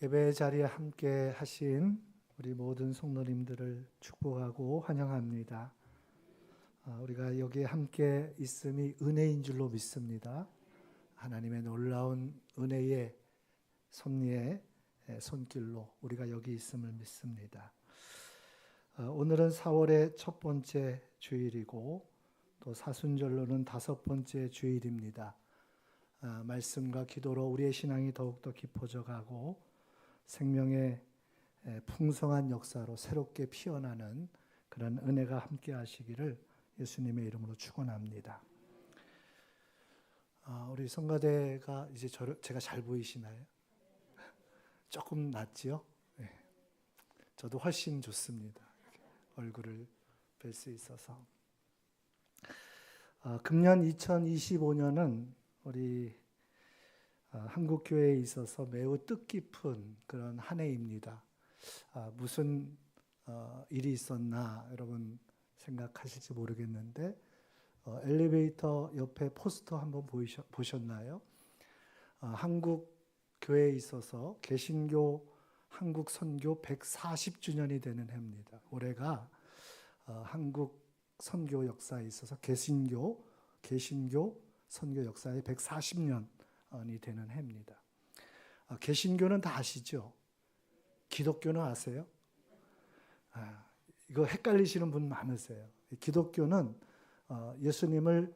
예배 자리에 함께 하신 우리 모든 성도님들을 축복하고 환영합니다. 우리가 여기에 함께 있음이 은혜인 줄로 믿습니다. 하나님의 놀라운 은혜의 섭리의 손길로 우리가 여기 있음을 믿습니다. 오늘은 4월의 첫 번째 주일이고 또 사순절로는 5번째 주일입니다. 말씀과 기도로 우리의 신앙이 더욱더 깊어져 가고 생명의 풍성한 역사로 새롭게 피어나는 그런 은혜가 함께 하시기를 예수님의 이름으로 축원합니다. 우리 성가대가 이제 제가 잘 보이시나요? 조금 낫지요? 네. 저도 훨씬 좋습니다. 얼굴을 뵐 수 있어서. 금년 2025년은 우리 한국 교회에 있어서 매우 뜻깊은 그런 한 해입니다. 무슨 일이 있었나 여러분 생각하실지 모르겠는데 엘리베이터 옆에 포스터 한번 보셨나요? 한국 교회에 있어서 개신교 한국 선교 140주년이 되는 해입니다. 올해가 한국 선교 역사에 있어서 개신교 선교 역사의 140년이 되는 해입니다. 개신교는 다 아시죠? 기독교는 아세요? 이거 헷갈리시는 분 많으세요. 기독교는 예수님을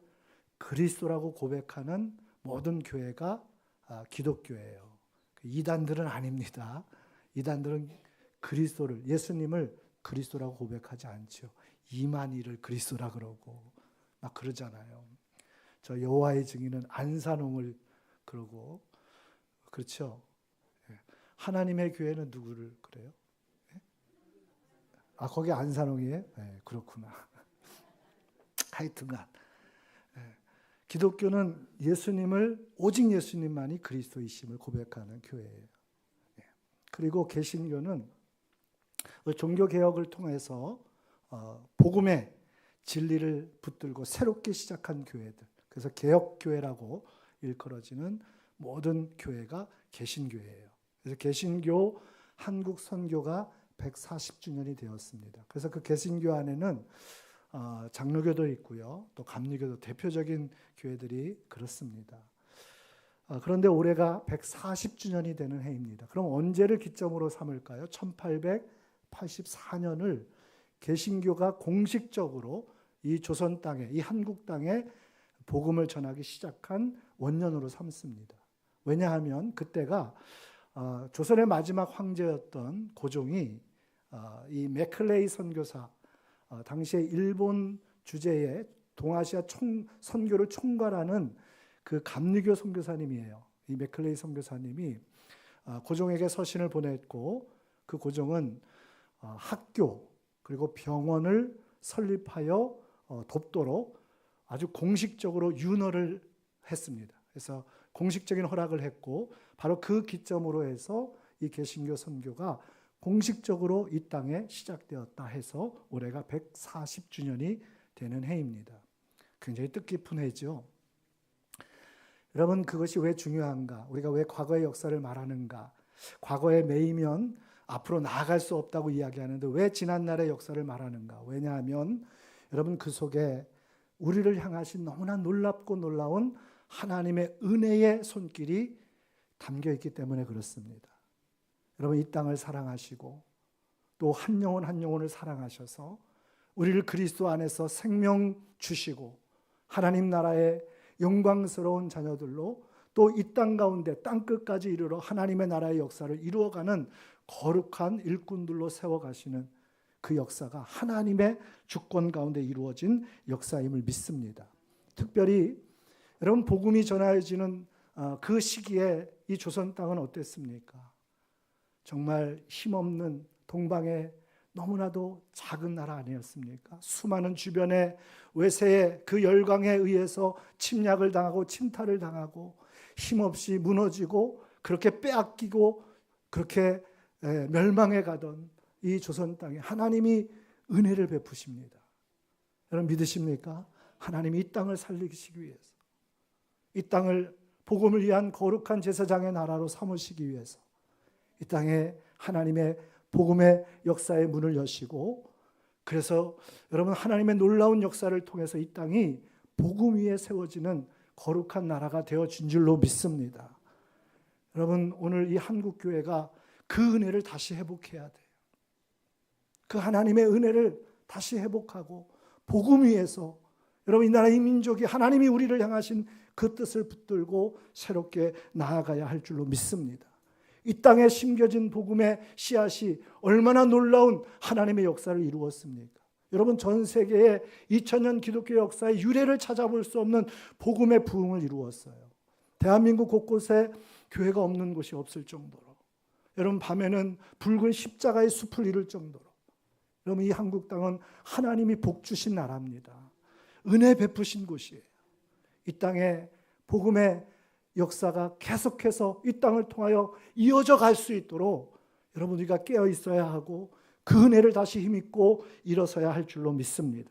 그리스도라고 고백하는 모든 교회가 기독교예요. 이단들은 아닙니다. 이단들은 예수님을 그리스도라고 고백하지 않죠. 이만희를 그리스도라 그러고 막 그러잖아요. 저 여호와의 증인은 안산홍을 그러고 그렇죠. 하나님의 교회는 누구를 그래요? 거기 안산홍이에요? 네, 그렇구나. 하여튼간 기독교는 오직 예수님만이 그리스도이심을 고백하는 교회예요. 그리고 개신교는 종교개혁을 통해서 복음의 진리를 붙들고 새롭게 시작한 교회들, 그래서 개혁교회라고 일컬어지는 모든 교회가 개신교회예요. 그래서 개신교 한국 선교가 140주년이 되었습니다. 그래서 그 개신교 안에는 장로교도 있고요, 또 감리교도 대표적인 교회들이 그렇습니다. 그런데 올해가 140주년이 되는 해입니다. 그럼 언제를 기점으로 삼을까요? 1884년을 개신교가 공식적으로 이 조선 땅에, 이 한국 땅에 복음을 전하기 시작한 원년으로 삼습니다. 왜냐하면 그때가 조선의 마지막 황제였던 고종이 이 맥클레이 선교사, 당시에 일본 주재의 동아시아 선교를 총괄하는 그 감리교 선교사님이에요. 이 맥클레이 선교사님이 고종에게 서신을 보냈고, 그 고종은 학교 그리고 병원을 설립하여 돕도록 아주 공식적으로 윤허를 했습니다. 그래서 공식적인 허락을 했고, 바로 그 기점으로 해서 이 개신교 선교가 공식적으로 이 땅에 시작되었다 해서 올해가 140주년이 되는 해입니다. 굉장히 뜻깊은 해죠. 여러분, 그것이 왜 중요한가? 우리가 왜 과거의 역사를 말하는가? 과거에 매이면 앞으로 나아갈 수 없다고 이야기하는데 왜 지난날의 역사를 말하는가? 왜냐하면 여러분, 그 속에 우리를 향하신 너무나 놀랍고 놀라운 하나님의 은혜의 손길이 담겨 있기 때문에 그렇습니다. 여러분, 이 땅을 사랑하시고 또 한 영혼 한 영혼을 사랑하셔서 우리를 그리스도 안에서 생명 주시고 하나님 나라의 영광스러운 자녀들로 또 이 땅 가운데 땅끝까지 이르러 하나님의 나라의 역사를 이루어가는 거룩한 일꾼들로 세워가시는 그 역사가 하나님의 주권 가운데 이루어진 역사임을 믿습니다. 특별히 여러분, 복음이 전하여지는 그 시기에 이 조선 땅은 어땠습니까? 정말 힘없는 동방의 너무나도 작은 나라 아니었습니까? 수많은 주변의 외세의 그 열강에 의해서 침략을 당하고 침탈을 당하고 힘없이 무너지고 그렇게 빼앗기고 그렇게 멸망해 가던 이 조선 땅에 하나님이 은혜를 베푸십니다. 여러분, 믿으십니까? 하나님이 이 땅을 살리시기 위해서, 이 땅을 복음을 위한 거룩한 제사장의 나라로 삼으시기 위해서 이 땅에 하나님의 복음의 역사의 문을 여시고, 그래서 여러분 하나님의 놀라운 역사를 통해서 이 땅이 복음 위에 세워지는 거룩한 나라가 되어진 줄로 믿습니다. 여러분 오늘 이 한국교회가 그 은혜를 다시 회복해야 돼요. 그 하나님의 은혜를 다시 회복하고 복음 위에서 여러분 이 나라 이 민족이 하나님이 우리를 향하신 그 뜻을 붙들고 새롭게 나아가야 할 줄로 믿습니다. 이 땅에 심겨진 복음의 씨앗이 얼마나 놀라운 하나님의 역사를 이루었습니까? 여러분 전 세계의 2000년 기독교 역사의 유례를 찾아볼 수 없는 복음의 부흥을 이루었어요. 대한민국 곳곳에 교회가 없는 곳이 없을 정도로, 여러분 밤에는 붉은 십자가의 숲을 이룰 정도로, 여러분 이 한국 땅은 하나님이 복 주신 나라입니다. 은혜 베푸신 곳이에요. 이 땅에 복음의 역사가 계속해서 이 땅을 통하여 이어져 갈 수 있도록 여러분 우리가 깨어 있어야 하고 그 은혜를 다시 힘입고 일어서야 할 줄로 믿습니다.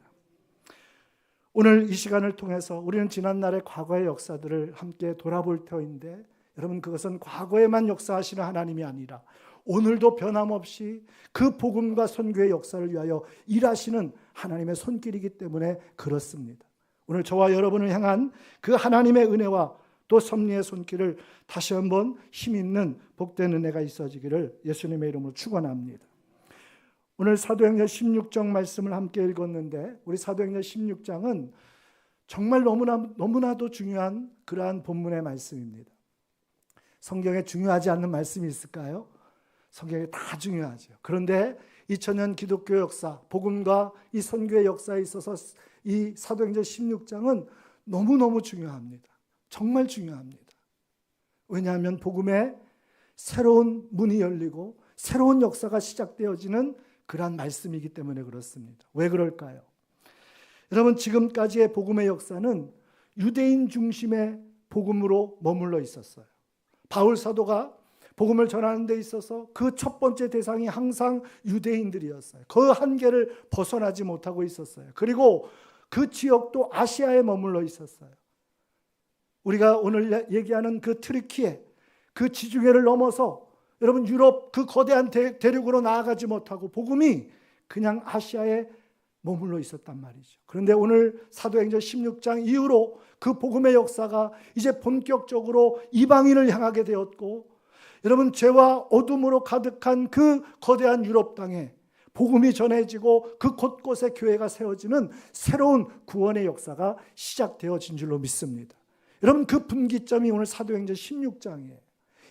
오늘 이 시간을 통해서 우리는 지난날의 과거의 역사들을 함께 돌아볼 터인데, 여러분 그것은 과거에만 역사하시는 하나님이 아니라 오늘도 변함없이 그 복음과 선교의 역사를 위하여 일하시는 하나님의 손길이기 때문에 그렇습니다. 오늘 저와 여러분을 향한 그 하나님의 은혜와 또 섭리의 손길을 다시 한번 힘있는 복된 은혜가 있어지기를 예수님의 이름으로 축원합니다. 오늘 사도행전 16장 말씀을 함께 읽었는데, 우리 사도행전 16장은 정말 너무나도 중요한 그러한 본문의 말씀입니다. 성경에 중요하지 않는 말씀이 있을까요? 성경에 다 중요하죠. 그런데 2000년 기독교 역사, 복음과 이 선교의 역사에 있어서 이 사도행전 16장은 너무너무 중요합니다. 정말 중요합니다. 왜냐하면 복음에 새로운 문이 열리고 새로운 역사가 시작되어지는 그러한 말씀이기 때문에 그렇습니다. 왜 그럴까요? 여러분 지금까지의 복음의 역사는 유대인 중심의 복음으로 머물러 있었어요. 바울 사도가 복음을 전하는 데 있어서 그 첫 번째 대상이 항상 유대인들이었어요. 그 한계를 벗어나지 못하고 있었어요. 그리고 그 지역도 아시아에 머물러 있었어요. 우리가 오늘 얘기하는 그 트리키에, 그 지중해를 넘어서 여러분 유럽 그 거대한 대륙으로 나아가지 못하고 복음이 그냥 아시아에 머물러 있었단 말이죠. 그런데 오늘 사도행전 16장 이후로 그 복음의 역사가 이제 본격적으로 이방인을 향하게 되었고, 여러분 죄와 어둠으로 가득한 그 거대한 유럽 땅에 복음이 전해지고 그 곳곳에 교회가 세워지는 새로운 구원의 역사가 시작되어진 줄로 믿습니다. 여러분 그 분기점이 오늘 사도행전 16장이에요.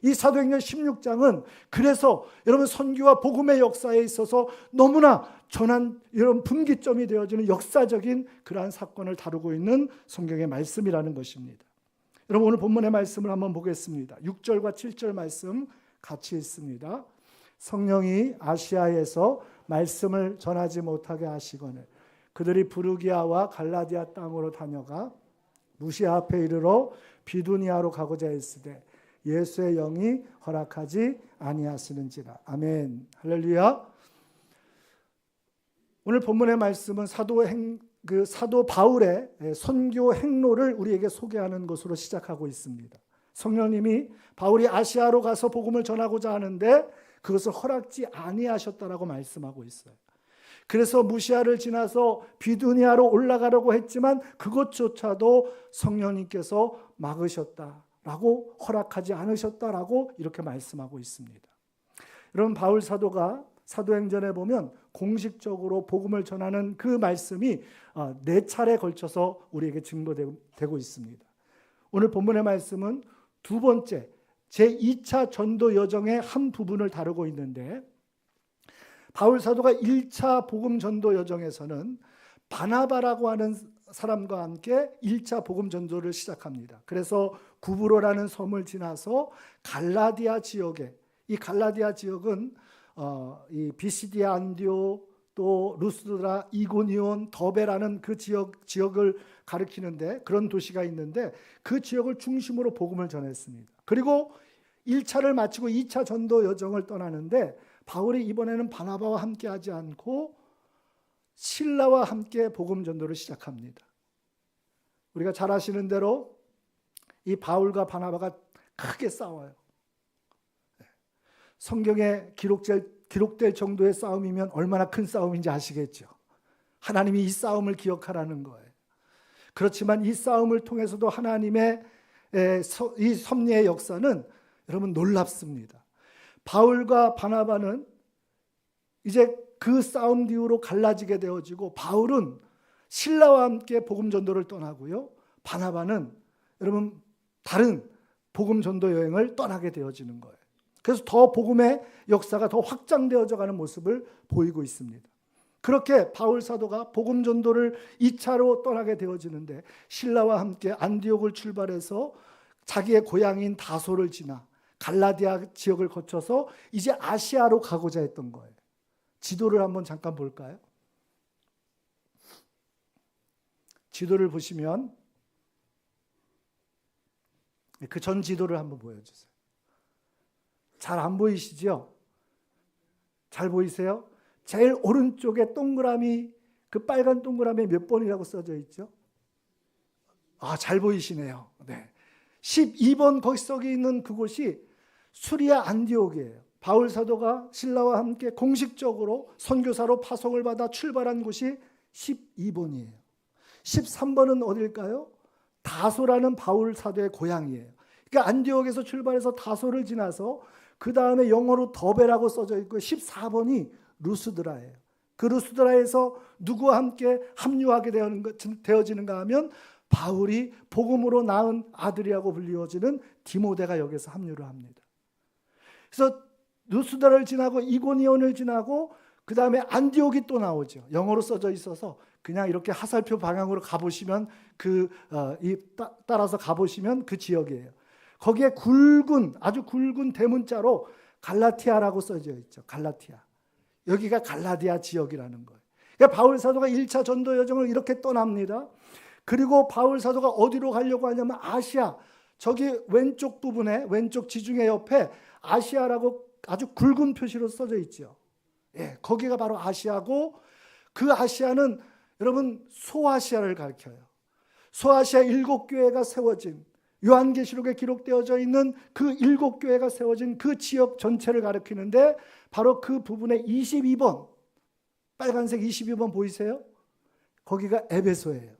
이 사도행전 16장은 그래서 여러분 선교와 복음의 역사에 있어서 너무나 여러분 분기점이 되어지는 역사적인 그러한 사건을 다루고 있는 성경의 말씀이라는 것입니다. 여러분 오늘 본문의 말씀을 한번 보겠습니다. 6절과 7절 말씀 같이 읽습니다. 성령이 아시아에서 말씀을 전하지 못하게 하시거늘 그들이 부르기아와 갈라디아 땅으로 다녀가 무시아 앞에 이르러 비두니아로 가고자 했으되 예수의 영이 허락하지 아니하시는지라. 아멘. 할렐루야. 오늘 본문의 말씀은 사도 바울의 선교 행로를 우리에게 소개하는 것으로 시작하고 있습니다. 성령님이 바울이 아시아로 가서 복음을 전하고자 하는데 그것을 허락지 아니하셨다라고 말씀하고 있어요. 그래서 무시아를 지나서 비두니아로 올라가려고 했지만 그것조차도 성령님께서 막으셨다라고, 허락하지 않으셨다라고 이렇게 말씀하고 있습니다. 여러분 바울 사도가 사도행전에 보면 공식적으로 복음을 전하는 그 말씀이 4차례에 걸쳐서 우리에게 증거되고 있습니다. 오늘 본문의 말씀은 두 번째 제2차 전도 여정의 한 부분을 다루고 있는데, 바울 사도가 1차 복음 전도 여정에서는 바나바라고 하는 사람과 함께 1차 복음 전도를 시작합니다. 그래서 구브로라는 섬을 지나서 갈라디아 지역에, 이 갈라디아 지역은 이 비시디아 안디오 또 루스드라, 이고니온, 더베라는 그 지역을 가리키는데 그런 도시가 있는데 그 지역을 중심으로 복음을 전했습니다. 그리고 1차를 마치고 2차 전도 여정을 떠나는데 바울이 이번에는 바나바와 함께 하지 않고 실라와 함께 복음 전도를 시작합니다. 우리가 잘 아시는 대로 이 바울과 바나바가 크게 싸워요. 성경에 기록될 정도의 싸움이면 얼마나 큰 싸움인지 아시겠죠? 하나님이 이 싸움을 기억하라는 거예요. 그렇지만 이 싸움을 통해서도 하나님의 이 섭리의 역사는 여러분 놀랍습니다. 바울과 바나바는 이제 그 싸움 뒤로 갈라지게 되어지고, 바울은 신라와 함께 복음 전도를 떠나고요, 바나바는 여러분 다른 복음 전도 여행을 떠나게 되어지는 거예요. 그래서 더 복음의 역사가 더 확장되어져 가는 모습을 보이고 있습니다. 그렇게 바울 사도가 복음 전도를 2차로 떠나게 되어지는데, 신라와 함께 안디옥을 출발해서 자기의 고향인 다소를 지나 갈라디아 지역을 거쳐서 이제 아시아로 가고자 했던 거예요. 지도를 한번 잠깐 볼까요? 지도를 보시면 그 전 지도를 한번 보여주세요. 잘 안 보이시죠? 잘 보이세요? 제일 오른쪽에 동그라미, 그 빨간 동그라미에 몇 번이라고 써져 있죠? 잘 보이시네요. 네. 12번 거기 써 있는 그곳이 수리아 안디옥이에요. 바울 사도가 신라와 함께 공식적으로 선교사로 파송을 받아 출발한 곳이 12번이에요. 13번은 어딜까요? 다소라는 바울 사도의 고향이에요. 그러니까 안디옥에서 출발해서 다소를 지나서 그 다음에 영어로 더베라고 써져 있고, 14번이 루스드라예요. 그 루스드라에서 누구와 함께 합류하게 되어지는가 하면 바울이 복음으로 낳은 아들이라고 불리워지는 디모데가 여기서 합류를 합니다. 그래서 루스드라를 지나고 이고니온을 지나고 그 다음에 안디옥이 또 나오죠. 영어로 써져 있어서 그냥 이렇게 하살표 방향으로 가보시면 따라서 가보시면 그 지역이에요. 거기에 아주 굵은 대문자로 갈라티아라고 써져 있죠. 갈라티아. 여기가 갈라디아 지역이라는 거예요. 그러니까 바울 사도가 1차 전도 여정을 이렇게 떠납니다. 그리고 바울 사도가 어디로 가려고 하냐면 아시아, 저기 왼쪽 부분에, 왼쪽 지중해 옆에 아시아라고 아주 굵은 표시로 써져 있죠. 예, 거기가 바로 아시아고, 그 아시아는 여러분 소아시아를 가리켜요. 소아시아 7교회가 세워진, 요한계시록에 기록되어져 있는 그 7교회가 세워진 그 지역 전체를 가리키는데, 바로 그 부분에 22번, 빨간색 22번 보이세요? 거기가 에베소예요.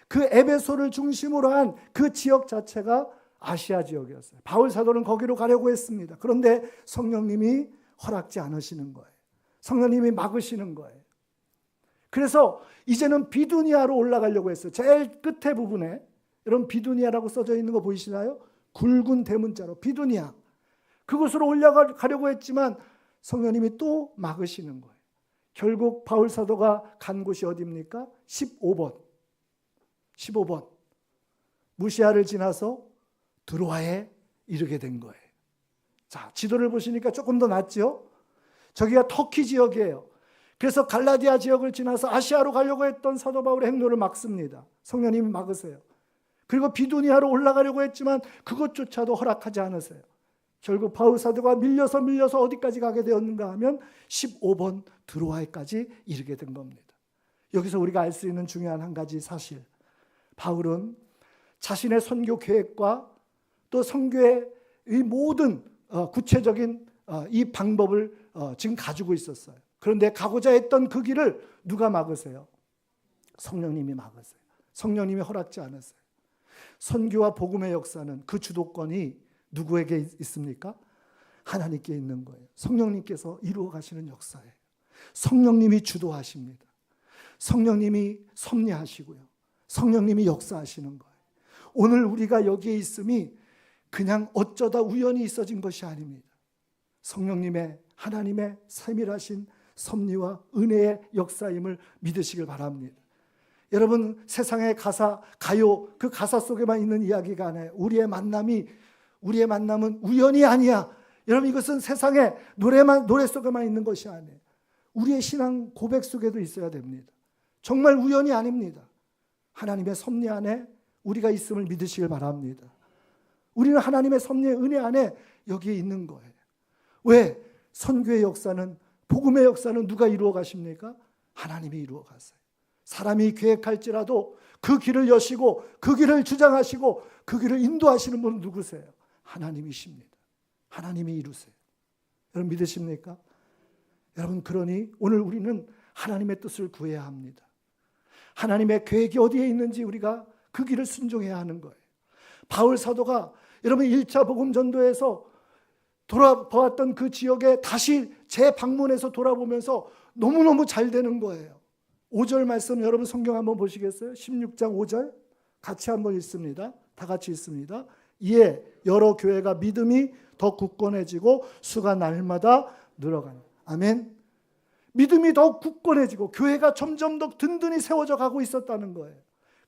그 에베소를 중심으로 한 그 지역 자체가 아시아 지역이었어요. 바울 사도는 거기로 가려고 했습니다. 그런데 성령님이 허락지 않으시는 거예요. 성령님이 막으시는 거예요. 그래서 이제는 비두니아로 올라가려고 했어요. 제일 끝에 부분에 여러분 비두니아라고 써져 있는 거 보이시나요? 굵은 대문자로 비두니아. 그곳으로 올라가려고 했지만 성령님이 또 막으시는 거예요. 결국 바울 사도가 간 곳이 어디입니까? 15번. 무시아를 지나서 드로아에 이르게 된 거예요. 자, 지도를 보시니까 조금 더 낫죠? 저기가 터키 지역이에요. 그래서 갈라디아 지역을 지나서 아시아로 가려고 했던 사도 바울의 행로를 막습니다. 성령님이 막으세요. 그리고 비두니아로 올라가려고 했지만 그것조차도 허락하지 않으세요. 결국 바울 사도가 밀려서 어디까지 가게 되었는가 하면 15번 드로아에까지 이르게 된 겁니다. 여기서 우리가 알 수 있는 중요한 한 가지 사실, 바울은 자신의 선교 계획과 또 선교의 이 모든 구체적인 이 방법을 지금 가지고 있었어요. 그런데 가고자 했던 그 길을 누가 막으세요? 성령님이 막으세요. 성령님이 허락지 않으세요. 선교와 복음의 역사는 그 주도권이 누구에게 있습니까? 하나님께 있는 거예요. 성령님께서 이루어 가시는 역사예요. 성령님이 주도하십니다. 성령님이 섭리하시고요. 성령님이 역사하시는 거예요. 오늘 우리가 여기에 있음이 그냥 어쩌다 우연히 있어진 것이 아닙니다. 성령님의, 하나님의 세밀하신 섭리와 은혜의 역사임을 믿으시길 바랍니다. 여러분, 세상의 가요, 그 가사 속에만 있는 이야기가 아니에요. 우리의 만남은 우연이 아니야. 여러분, 이것은 세상의 노래 속에만 있는 것이 아니에요. 우리의 신앙 고백 속에도 있어야 됩니다. 정말 우연이 아닙니다. 하나님의 섭리 안에 우리가 있음을 믿으시길 바랍니다. 우리는 하나님의 섭리의 은혜 안에 여기에 있는 거예요. 왜? 선교의 역사는, 복음의 역사는 누가 이루어 가십니까? 하나님이 이루어 가세요. 사람이 계획할지라도 그 길을 여시고 그 길을 주장하시고 그 길을 인도하시는 분은 누구세요? 하나님이십니다. 하나님이 이루세요. 여러분 믿으십니까? 여러분 그러니 오늘 우리는 하나님의 뜻을 구해야 합니다. 하나님의 계획이 어디에 있는지 우리가 그 길을 순종해야 하는 거예요. 바울 사도가 여러분 1차 복음 전도에서 돌아보았던 그 지역에 다시 재방문해서 돌아보면서 너무너무 잘 되는 거예요. 5절 말씀 여러분 성경 한번 보시겠어요? 16장 5절 같이 한번 읽습니다. 다 같이 읽습니다. 이에 여러 교회가 믿음이 더 굳건해지고 수가 날마다 늘어가는. 아멘. 믿음이 더 굳건해지고 교회가 점점 더 든든히 세워져 가고 있었다는 거예요.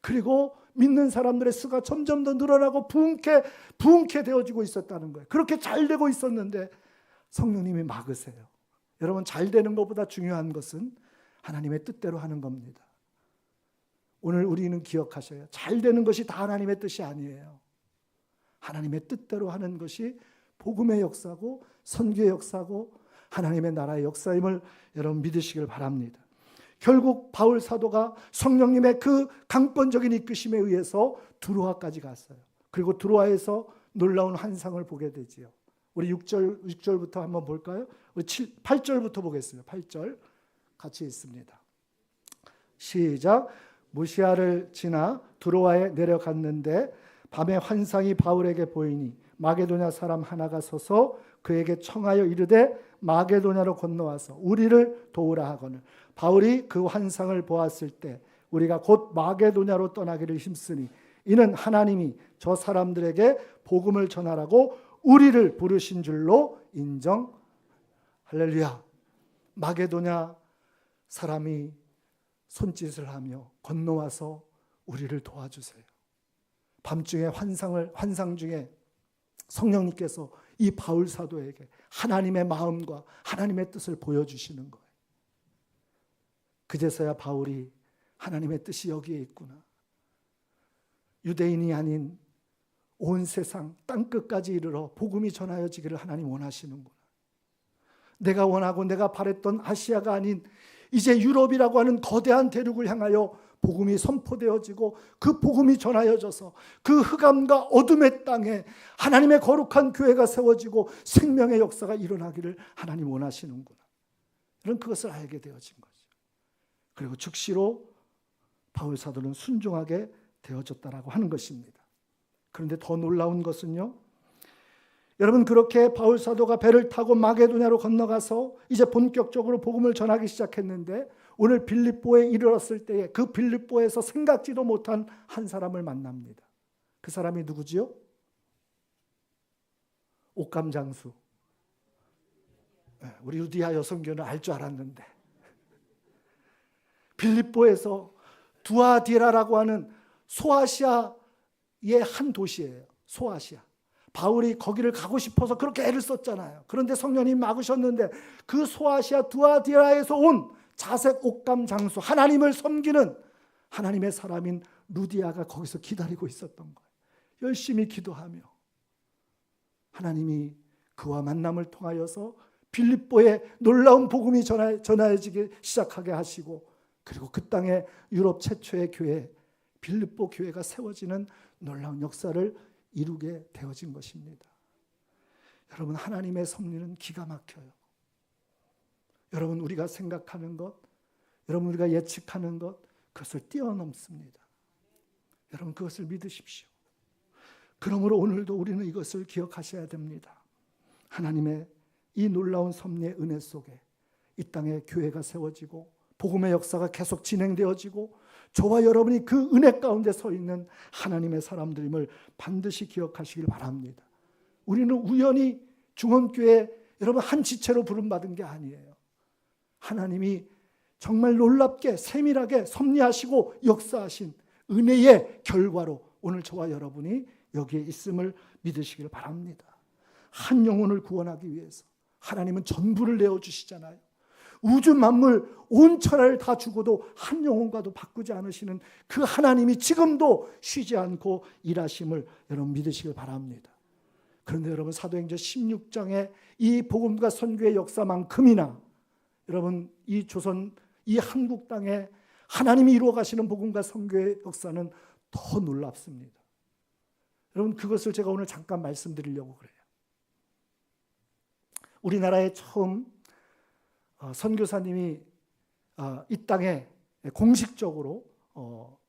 그리고 믿는 사람들의 수가 점점 더 늘어나고 부흥케 되어지고 있었다는 거예요. 그렇게 잘 되고 있었는데 성령님이 막으세요. 여러분 잘 되는 것보다 중요한 것은 하나님의 뜻대로 하는 겁니다. 오늘 우리는 기억하셔요. 잘 되는 것이 다 하나님의 뜻이 아니에요. 하나님의 뜻대로 하는 것이 복음의 역사고 선교의 역사고 하나님의 나라의 역사임을 여러분 믿으시길 바랍니다. 결국 바울 사도가 성령님의 그 강권적인 이끄심에 의해서 두로아까지 갔어요. 그리고 두로아에서 놀라운 환상을 보게 되지요. 우리 6절부터 한번 볼까요? 우리 8절부터 보겠습니다. 8절 같이 읽습니다. 시작. 무시아를 지나 두로아에 내려갔는데 밤에 환상이 바울에게 보이니 마게도냐 사람 하나가 서서 그에게 청하여 이르되 마게도냐로 건너와서 우리를 도우라 하거늘. 바울이 그 환상을 보았을 때 우리가 곧 마게도냐로 떠나기를 힘쓰니 이는 하나님이 저 사람들에게 복음을 전하라고 우리를 부르신 줄로 인정. 할렐루야. 마게도냐 사람이 손짓을 하며 건너와서 우리를 도와주세요. 밤중에 환상 중에 성령님께서 이 바울 사도에게 하나님의 마음과 하나님의 뜻을 보여주시는 거예요. 그제서야 바울이 하나님의 뜻이 여기에 있구나. 유대인이 아닌 온 세상 땅끝까지 이르러 복음이 전하여지기를 하나님 원하시는구나. 내가 원하고 내가 바랬던 아시아가 아닌 이제 유럽이라고 하는 거대한 대륙을 향하여 복음이 선포되어지고 그 복음이 전하여져서 그 흑암과 어둠의 땅에 하나님의 거룩한 교회가 세워지고 생명의 역사가 일어나기를 하나님 원하시는구나. 이런 그것을 알게 되어진 거죠. 그리고 즉시로 바울 사도는 순종하게 되어졌다라고 하는 것입니다. 그런데 더 놀라운 것은요. 여러분 그렇게 바울 사도가 배를 타고 마게도냐로 건너가서 이제 본격적으로 복음을 전하기 시작했는데 오늘 빌립보에 이르렀을 때에 그 빌립보에서 생각지도 못한 한 사람을 만납니다. 그 사람이 누구지요? 옥감장수. 우리 유디아 여성교는 알 줄 알았는데 빌립보에서 두아디라라고 하는 소아시아의 한 도시예요. 소아시아. 바울이 거기를 가고 싶어서 그렇게 애를 썼잖아요. 그런데 성령님 막으셨는데 그 소아시아 두아디라에서 온 자색 옥감 장수 하나님을 섬기는 하나님의 사람인 루디아가 거기서 기다리고 있었던 거예요. 열심히 기도하며 하나님이 그와 만남을 통하여서 빌립보에 놀라운 복음이 전해지기 시작하게 하시고 그리고 그 땅에 유럽 최초의 교회 빌립보 교회가 세워지는 놀라운 역사를 이루게 되어진 것입니다. 여러분 하나님의 섭리는 기가 막혀요. 여러분 우리가 생각하는 것, 여러분 우리가 예측하는 것 그것을 뛰어넘습니다. 여러분 그것을 믿으십시오. 그러므로 오늘도 우리는 이것을 기억하셔야 됩니다. 하나님의 이 놀라운 섭리의 은혜 속에 이 땅에 교회가 세워지고 복음의 역사가 계속 진행되어지고 저와 여러분이 그 은혜 가운데 서 있는 하나님의 사람들임을 반드시 기억하시길 바랍니다. 우리는 우연히 중원교회 여러분 한 지체로 부름받은 게 아니에요. 하나님이 정말 놀랍게 세밀하게 섭리하시고 역사하신 은혜의 결과로 오늘 저와 여러분이 여기에 있음을 믿으시길 바랍니다. 한 영혼을 구원하기 위해서 하나님은 전부를 내어주시잖아요. 우주 만물 온 천하를 다 주고도 한 영혼과도 바꾸지 않으시는 그 하나님이 지금도 쉬지 않고 일하심을 여러분 믿으시길 바랍니다. 그런데 여러분 사도행전 16장의 이 복음과 선교의 역사만큼이나 여러분 이 조선 이 한국 땅에 하나님이 이루어 가시는 복음과 선교의 역사는 더 놀랍습니다. 여러분 그것을 제가 오늘 잠깐 말씀드리려고 그래요. 우리나라에 처음 선교사님이 이 땅에 공식적으로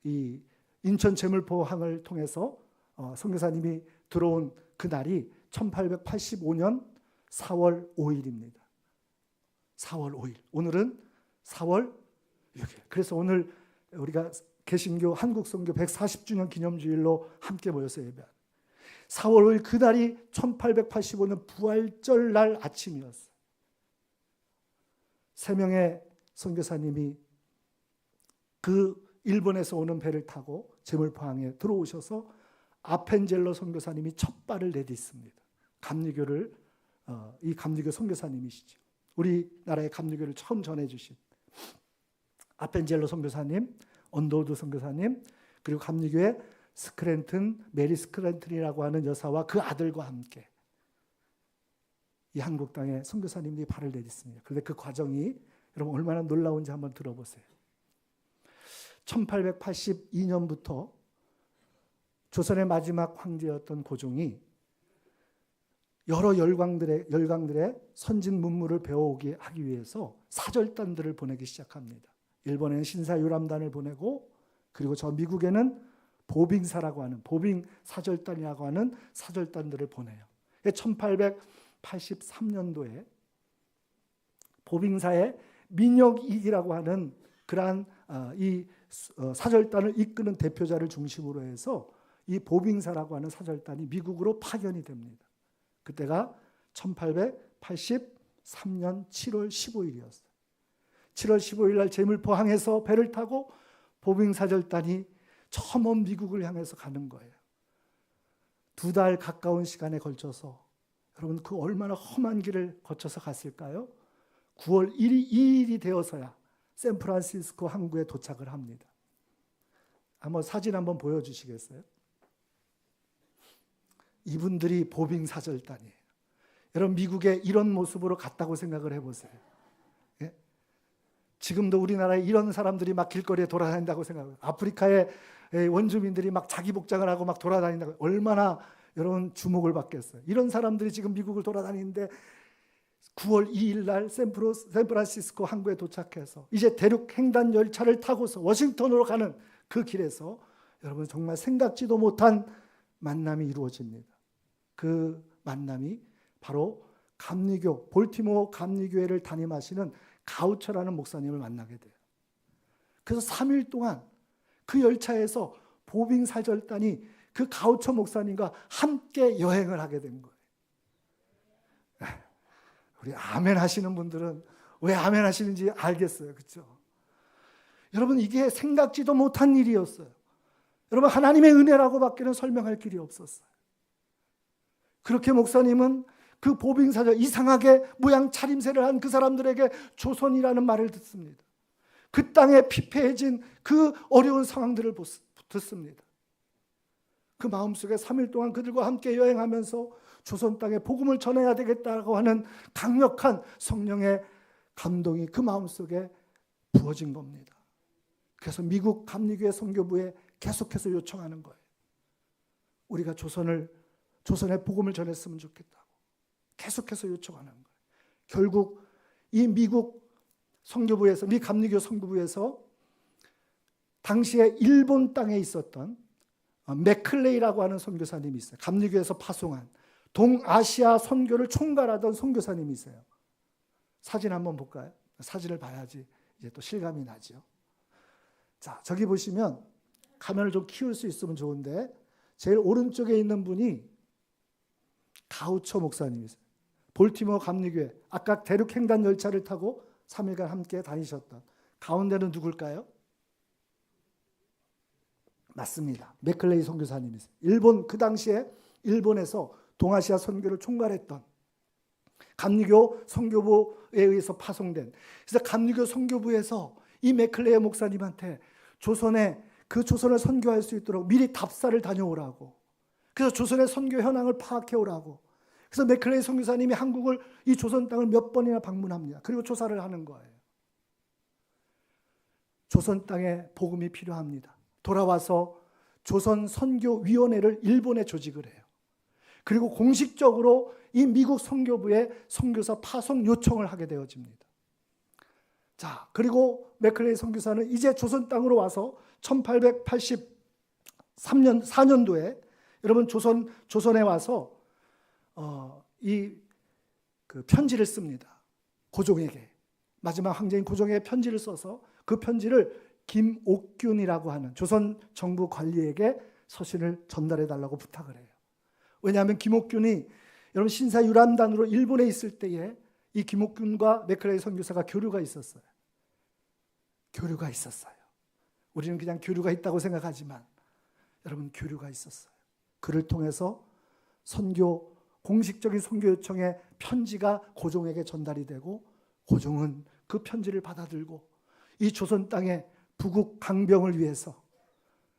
이 인천 제물포항을 통해서 선교사님이 들어온 그날이 1885년 4월 5일입니다. 4월 5일. 오늘은 4월 6일. 그래서 오늘 우리가 개신교 한국선교 140주년 기념주일로 함께 모여서 예배합니다. 4월 5일 그날이 1885년 부활절 날 아침이었어요. 3명의 선교사님이 그 일본에서 오는 배를 타고 제물포항에 들어오셔서 아펜젤로 선교사님이 첫 발을 내딛습니다. 감리교를 이 감리교 선교사님이시죠. 우리나라의 감리교를 처음 전해주신 아펜젤로 선교사님, 언더우드 선교사님, 그리고 감리교의 메리 스크랜튼이라고 하는 여사와 그 아들과 함께 이 한국 땅에 선교사님들이 발을 내딛습니다. 그런데 그 과정이 여러분 얼마나 놀라운지 한번 들어보세요. 1882년부터 조선의 마지막 황제였던 고종이 여러 열강들의 선진 문물을 배워오게 하기 위해서 사절단들을 보내기 시작합니다. 일본에는 신사유람단을 보내고, 그리고 저 미국에는 보빙사라고 하는 보빙 사절단이라고 하는 사절단들을 보내요. 1883년도에 보빙사의 민혁익이라고 하는 그러한 이 사절단을 이끄는 대표자를 중심으로 해서 이 보빙사라고 하는 사절단이 미국으로 파견이 됩니다. 그때가 1883년 7월 15일이었어요. 7월 15일 날 제물포항에서 배를 타고 보빙사절단이 저 먼 미국을 향해서 가는 거예요. 2달 가까운 시간에 걸쳐서, 여러분 그 얼마나 험한 길을 거쳐서 갔을까요? 9월 2일이 되어서야 샌프란시스코 항구에 도착을 합니다. 한번 사진 한번 보여주시겠어요? 이분들이 보빙사절단이에요. 여러분 미국에 이런 모습으로 갔다고 생각을 해보세요. 예? 지금도 우리나라에 이런 사람들이 막 길거리에 돌아다닌다고 생각해요. 아프리카의 원주민들이 막 자기 복장을 하고 막 돌아다닌다고, 얼마나 여러분 주목을 받겠어요. 이런 사람들이 지금 미국을 돌아다니는데 9월 2일 날 샌프란시스코 항구에 도착해서 이제 대륙 횡단 열차를 타고서 워싱턴으로 가는 그 길에서 여러분 정말 생각지도 못한 만남이 이루어집니다. 그 만남이 바로 감리교, 볼티모어 감리교회를 담임하시는 가우처라는 목사님을 만나게 돼요. 그래서 3일 동안 그 열차에서 보빙사절단이 그 가우처 목사님과 함께 여행을 하게 된 거예요. 우리 아멘 하시는 분들은 왜 아멘 하시는지 알겠어요. 그렇죠? 여러분 이게 생각지도 못한 일이었어요. 여러분 하나님의 은혜라고 밖에는 설명할 길이 없었어요. 그렇게 목사님은 그 보빙사절, 이상하게 모양 차림새를 한 그 사람들에게 조선이라는 말을 듣습니다. 그 땅에 피폐해진 그 어려운 상황들을 듣습니다. 그 마음속에 3일 동안 그들과 함께 여행하면서 조선 땅에 복음을 전해야 되겠다고 하는 강력한 성령의 감동이 그 마음속에 부어진 겁니다. 그래서 미국 감리교회 선교부에 계속해서 요청하는 거예요. 우리가 조선의 복음을 전했으면 좋겠다고 계속해서 요청하는 거예요. 결국 이 미국 선교부에서, 미 감리교 선교부에서 당시에 일본 땅에 있었던 맥클레이라고 하는 선교사님이 있어요. 감리교에서 파송한 동아시아 선교를 총괄하던 선교사님이 있어요. 사진 한번 볼까요? 사진을 봐야지 이제 또 실감이 나죠. 자, 저기 보시면 카메라를 좀 키울 수 있으면 좋은데 제일 오른쪽에 있는 분이 가우처 목사님이세요. 볼티모어 감리교회, 아까 대륙 횡단 열차를 타고 3일간 함께 다니셨던, 가운데는 누굴까요? 맞습니다. 맥클레이 선교사님이세요. 그 당시에 일본에서 동아시아 선교를 총괄했던 감리교 선교부에 의해서 파송된, 그래서 감리교 선교부에서 이 맥클레이 목사님한테 조선을 선교할 수 있도록 미리 답사를 다녀오라고, 그래서 조선의 선교 현황을 파악해 오라고. 그래서 맥클레이 선교사님이 이 조선 땅을 몇 번이나 방문합니다. 그리고 조사를 하는 거예요. 조선 땅에 복음이 필요합니다. 돌아와서 조선 선교위원회를 일본에 조직을 해요. 그리고 공식적으로 이 미국 선교부에 선교사 파송 요청을 하게 되어집니다. 자, 그리고 맥클레이 선교사는 이제 조선 땅으로 와서 1883년 4년도에 여러분 조선에 와서 그 편지를 씁니다. 고종에게, 마지막 황제인 고종에게 편지를 써서 그 편지를 김옥균이라고 하는 조선 정부 관리에게 서신을 전달해 달라고 부탁을 해요. 왜냐하면 김옥균이 여러분 신사유람단으로 일본에 있을 때에 이 김옥균과 맥클레이 선교사가 교류가 있었어요. 교류가 있었어요. 우리는 그냥 교류가 있다고 생각하지만 여러분 교류가 있었어요. 그를 통해서 공식적인 선교 요청의 편지가 고종에게 전달이 되고 고종은 그 편지를 받아들고 이 조선 땅의 부국 강병을 위해서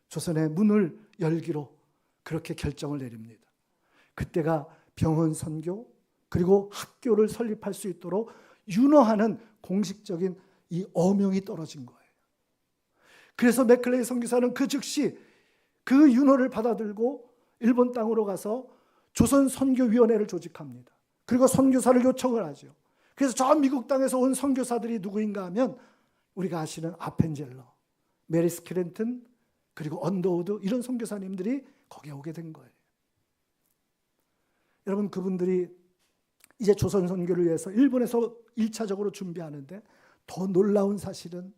조선의 문을 열기로 그렇게 결정을 내립니다. 그때가 병원 선교 그리고 학교를 설립할 수 있도록 윤허하는 공식적인 이 어명이 떨어진 거예요. 그래서 맥클레이 선교사는 그 즉시 그 윤허를 받아들고 일본 땅으로 가서 조선 선교위원회를 조직합니다. 그리고 선교사를 요청을 하죠. 그래서 저 미국 땅에서 온 선교사들이 누구인가 하면 우리가 아시는 아펜젤러, 메리 스크랜튼, 그리고 언더우드 이런 선교사님들이 거기에 오게 된 거예요. 여러분 그분들이 이제 조선 선교를 위해서 일본에서 1차적으로 준비하는데 더 놀라운 사실은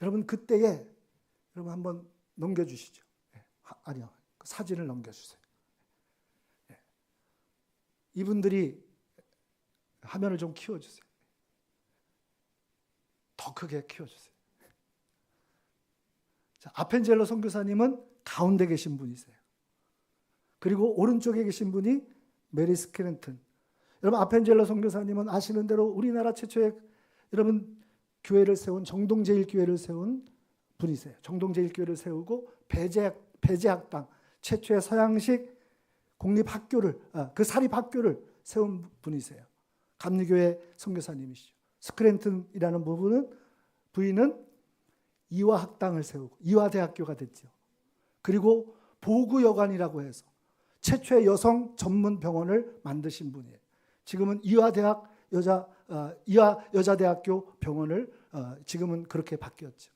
여러분 그때에 여러분 한번 넘겨주시죠. 아니요, 그 사진을 넘겨주세요. 이분들이 화면을 좀 키워주세요. 더 크게 키워주세요. 자, 아펜젤러 선교사님은 가운데 계신 분이세요. 그리고 오른쪽에 계신 분이 메리 스크랜튼. 여러분 아펜젤러 선교사님은 아시는 대로 우리나라 최초의 여러분 교회를 세운 정동제일교회를 세운 분이세요. 정동제일교회를 세우고 배제학당 최초의 서양식 공립학교를 그 사립학교를 세운 분이세요. 감리교회 선교사님이시죠. 스크랜튼이라는 부인은 이화학당을 세우고 이화대학교가 됐죠. 그리고 보구여관이라고 해서 최초의 여성 전문 병원을 만드신 분이에요. 지금은 이화여자대학교 병원을 지금은 그렇게 바뀌었죠.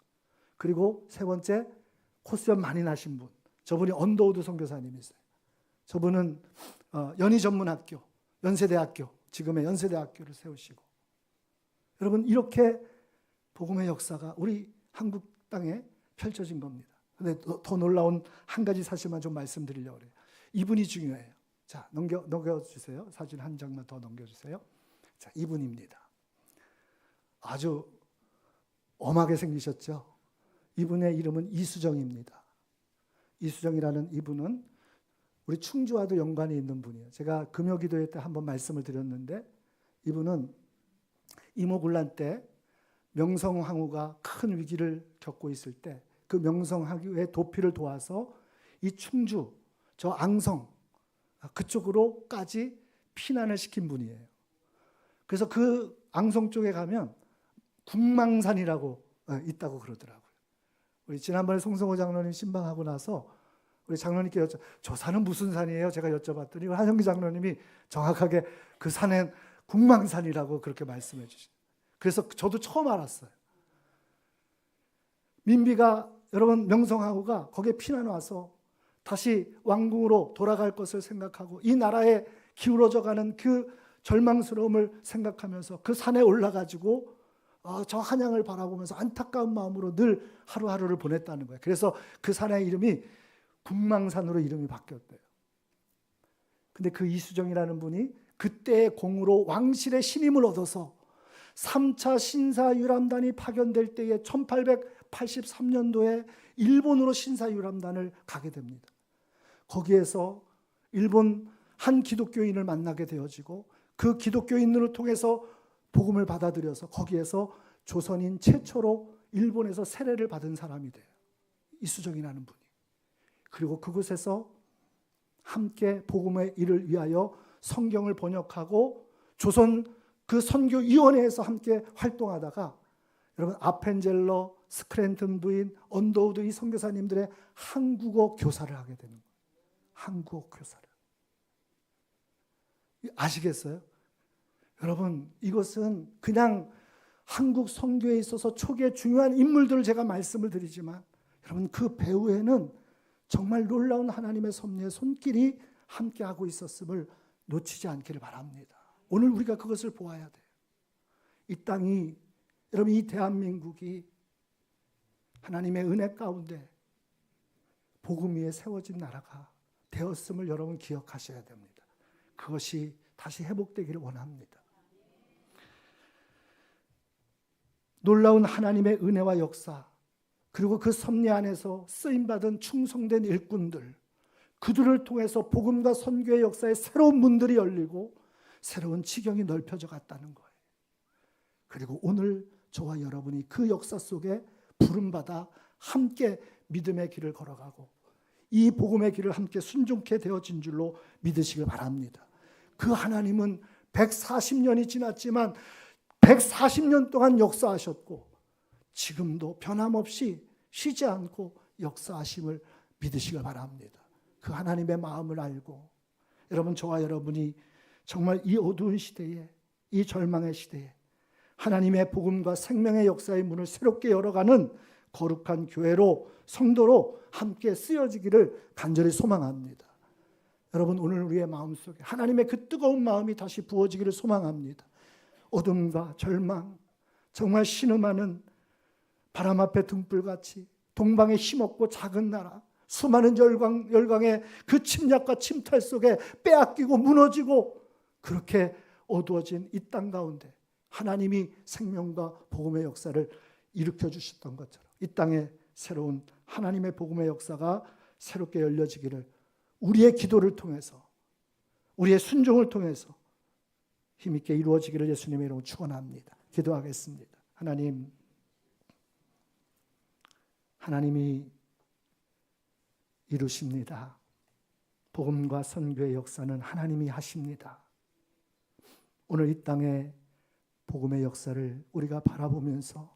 그리고 세 번째 코스염 많이 나신 분, 저분이 언더우드 선교사님이세요. 저분은 연희전문학교, 연세대학교, 지금의 연세대학교를 세우시고 여러분 이렇게 복음의 역사가 우리 한국 땅에 펼쳐진 겁니다. 그런데 더 놀라운 한 가지 사실만 좀 말씀드리려고 해요. 이분이 중요해요. 자, 넘겨주세요. 사진 한 장만 더 넘겨주세요. 자, 이분입니다. 아주 엄하게 생기셨죠? 이분의 이름은 이수정입니다. 이수정이라는 이분은 우리 충주와도 연관이 있는 분이에요. 제가 금요기도회 때 한번 말씀을 드렸는데 이분은 이모군란 때 명성황후가 큰 위기를 겪고 있을 때 그 명성황후의 도피를 도와서 이 충주, 저 앙성 그쪽으로까지 피난을 시킨 분이에요. 그래서 그 앙성 쪽에 가면 궁망산이라고 있다고 그러더라고요. 우리 지난번에 송성호 장로님 신방하고 나서 우리 장로님께 저 산은 무슨 산이에요? 제가 여쭤봤더니 한영기 장로님이 정확하게 그 산은 궁망산이라고 그렇게 말씀해 주시죠. 그래서 저도 처음 알았어요. 민비가 여러분 명성황후가 거기에 피난 와서 다시 왕궁으로 돌아갈 것을 생각하고 이 나라에 기울어져가는 그 절망스러움을 생각하면서 그 산에 올라가지고 저 한양을 바라보면서 안타까운 마음으로 늘 하루하루를 보냈다는 거예요. 그래서 그 산의 이름이 궁망산으로 이름이 바뀌었대요. 근데 그 이수정이라는 분이 그때의 공으로 왕실의 신임을 얻어서 3차 신사유람단이 파견될 때에 1883년도에 일본으로 신사유람단을 가게 됩니다. 거기에서 일본 한 기독교인을 만나게 되어지고 그 기독교인을 통해서 복음을 받아들여서 거기에서 조선인 최초로 일본에서 세례를 받은 사람이 돼요. 이수정이라는 분이. 그리고 그곳에서 함께 복음의 일을 위하여 성경을 번역하고 조선 그 선교위원회에서 함께 활동하다가 여러분 아펜젤러, 스크랜튼 부인, 언더우드 이 선교사님들의 한국어 교사를 하게 되는 거예요. 한국어 교사를. 아시겠어요? 여러분, 이것은 그냥 한국 선교에 있어서 초기에 중요한 인물들을 제가 말씀을 드리지만 여러분, 그 배후에는 정말 놀라운 하나님의 섭리의 손길이 함께하고 있었음을 놓치지 않기를 바랍니다. 오늘 우리가 그것을 보아야 돼요. 이 땅이, 여러분, 이 대한민국이 하나님의 은혜 가운데 복음 위에 세워진 나라가 되었음을 여러분 기억하셔야 됩니다. 그것이 다시 회복되기를 원합니다. 놀라운 하나님의 은혜와 역사, 그리고 그 섭리 안에서 쓰임받은 충성된 일꾼들, 그들을 통해서 복음과 선교의 역사에 새로운 문들이 열리고 새로운 지경이 넓혀져 갔다는 거예요. 그리고 오늘 저와 여러분이 그 역사 속에 부름받아 함께 믿음의 길을 걸어가고 이 복음의 길을 함께 순종케 되어진 줄로 믿으시길 바랍니다. 그 하나님은 140년이 지났지만 140년 동안 역사하셨고 지금도 변함없이 쉬지 않고 역사하심을 믿으시길 바랍니다. 그 하나님의 마음을 알고 여러분, 저와 여러분이 정말 이 어두운 시대에, 이 절망의 시대에 하나님의 복음과 생명의 역사의 문을 새롭게 열어가는 거룩한 교회로, 성도로 함께 쓰여지기를 간절히 소망합니다. 여러분, 오늘 우리의 마음속에 하나님의 그 뜨거운 마음이 다시 부어지기를 소망합니다. 어둠과 절망, 정말 신음하는 바람 앞에 등불같이 동방에 힘없고 작은 나라, 수많은 열강의 그 침략과 침탈 속에 빼앗기고 무너지고 그렇게 어두워진 이 땅 가운데 하나님이 생명과 복음의 역사를 일으켜 주셨던 것처럼 이 땅에 새로운 하나님의 복음의 역사가 새롭게 열려지기를 우리의 기도를 통해서, 우리의 순종을 통해서 힘있게 이루어지기를 예수님의 이름으로 축원합니다. 기도하겠습니다. 하나님이 이루십니다. 복음과 선교의 역사는 하나님이 하십니다. 오늘 이 땅에 복음의 역사를 우리가 바라보면서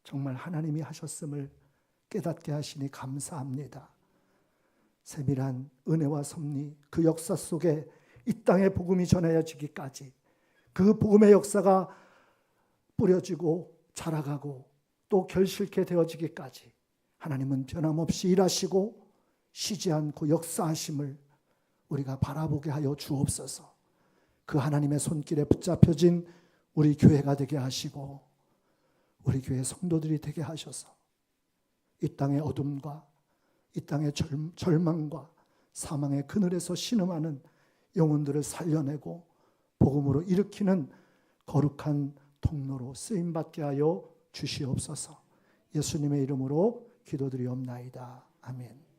정말 하나님이 하셨음을 깨닫게 하시니 감사합니다. 세밀한 은혜와 섭리, 그 역사 속에 이 땅에 복음이 전해지기까지 그 복음의 역사가 뿌려지고 자라가고 또 결실케 되어지기까지 하나님은 변함없이 일하시고 쉬지 않고 역사하심을 우리가 바라보게 하여 주옵소서. 그 하나님의 손길에 붙잡혀진 우리 교회가 되게 하시고 우리 교회 성도들이 되게 하셔서 이 땅의 어둠과 이 땅의 절망과 사망의 그늘에서 신음하는 영혼들을 살려내고 복음으로 일으키는 거룩한 통로로 쓰임받게 하여 주시옵소서. 예수님의 이름으로 기도드리옵나이다. 아멘.